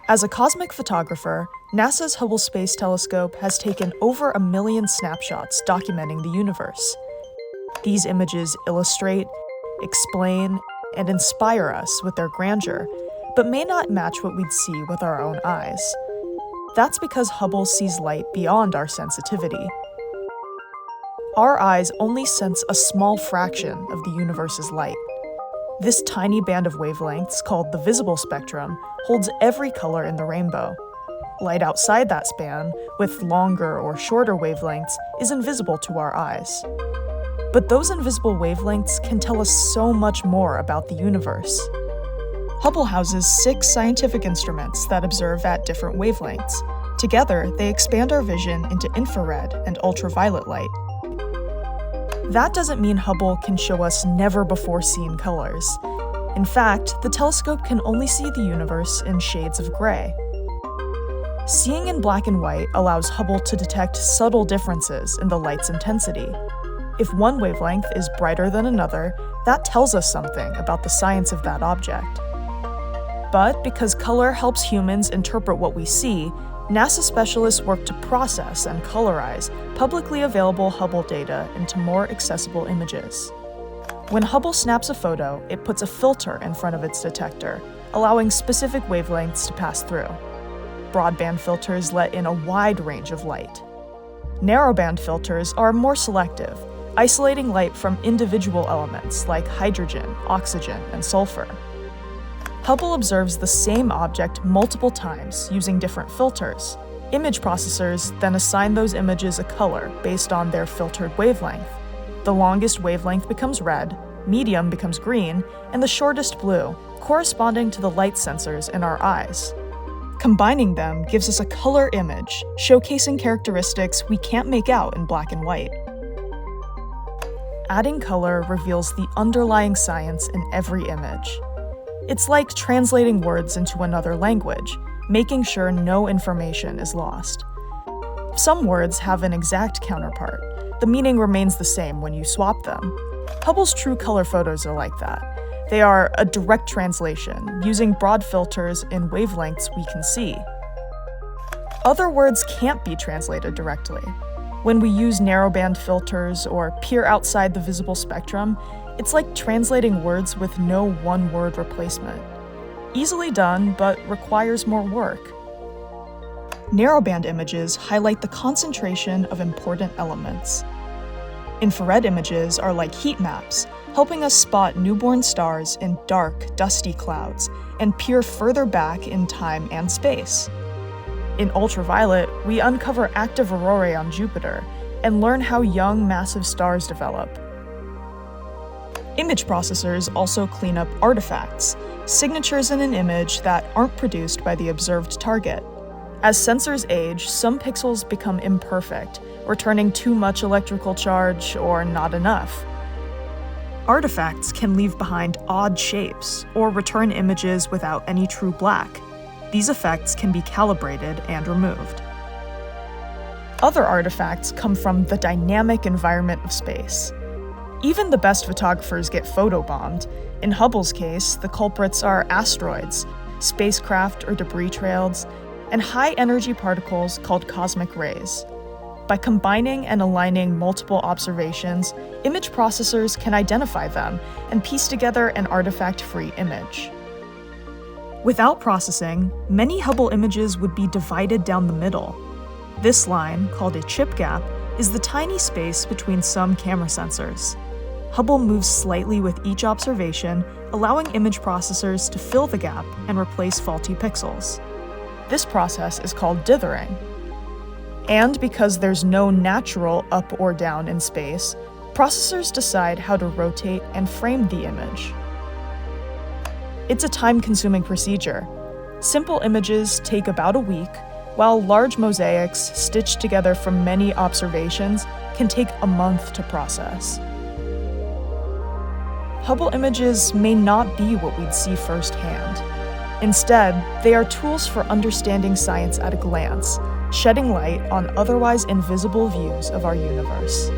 As a cosmic photographer, NASA's Hubble Space Telescope has taken over 1 million snapshots documenting the universe. These images illustrate, explain, and inspire us with their grandeur, but may not match what we'd see with our own eyes. That's because Hubble sees light beyond our sensitivity. Our eyes only sense a small fraction of the universe's light. This tiny band of wavelengths, called the visible spectrum, holds every color in the rainbow. Light outside that span, with longer or shorter wavelengths, is invisible to our eyes. But those invisible wavelengths can tell us so much more about the universe. Hubble houses 6 scientific instruments that observe at different wavelengths. Together, they expand our vision into infrared and ultraviolet light. That doesn't mean Hubble can show us never-before-seen colors. In fact, the telescope can only see the universe in shades of gray. Seeing in black and white allows Hubble to detect subtle differences in the light's intensity. If one wavelength is brighter than another, that tells us something about the science of that object. But because color helps humans interpret what we see, NASA specialists work to process and colorize publicly available Hubble data into more accessible images. When Hubble snaps a photo, it puts a filter in front of its detector, allowing specific wavelengths to pass through. Broadband filters let in a wide range of light. Narrowband filters are more selective, isolating light from individual elements like hydrogen, oxygen, and sulfur. Hubble observes the same object multiple times using different filters. Image processors then assign those images a color based on their filtered wavelength. The longest wavelength becomes red, medium becomes green, and the shortest blue, corresponding to the light sensors in our eyes. Combining them gives us a color image, showcasing characteristics we can't make out in black and white. Adding color reveals the underlying science in every image. It's like translating words into another language, making sure no information is lost. Some words have an exact counterpart. The meaning remains the same when you swap them. Hubble's true color photos are like that. They are a direct translation, using broad filters in wavelengths we can see. Other words can't be translated directly. When we use narrowband filters or peer outside the visible spectrum, it's like translating words with no one-word replacement. Easily done, but requires more work. Narrowband images highlight the concentration of important elements. Infrared images are like heat maps, helping us spot newborn stars in dark, dusty clouds and peer further back in time and space. In ultraviolet, we uncover active aurorae on Jupiter and learn how young, massive stars develop. Image processors also clean up artifacts, signatures in an image that aren't produced by the observed target. As sensors age, some pixels become imperfect, returning too much electrical charge or not enough. Artifacts can leave behind odd shapes or return images without any true black. These effects can be calibrated and removed. Other artifacts come from the dynamic environment of space. Even the best photographers get photobombed. In Hubble's case, the culprits are asteroids, spacecraft or debris trails, and high-energy particles called cosmic rays. By combining and aligning multiple observations, image processors can identify them and piece together an artifact-free image. Without processing, many Hubble images would be divided down the middle. This line, called a chip gap, is the tiny space between some camera sensors. Hubble moves slightly with each observation, allowing image processors to fill the gap and replace faulty pixels. This process is called dithering. And because there's no natural up or down in space, processors decide how to rotate and frame the image. It's a time-consuming procedure. Simple images take about a week, while large mosaics, stitched together from many observations, can take a month to process. Hubble images may not be what we'd see firsthand. Instead, they are tools for understanding science at a glance, shedding light on otherwise invisible views of our universe.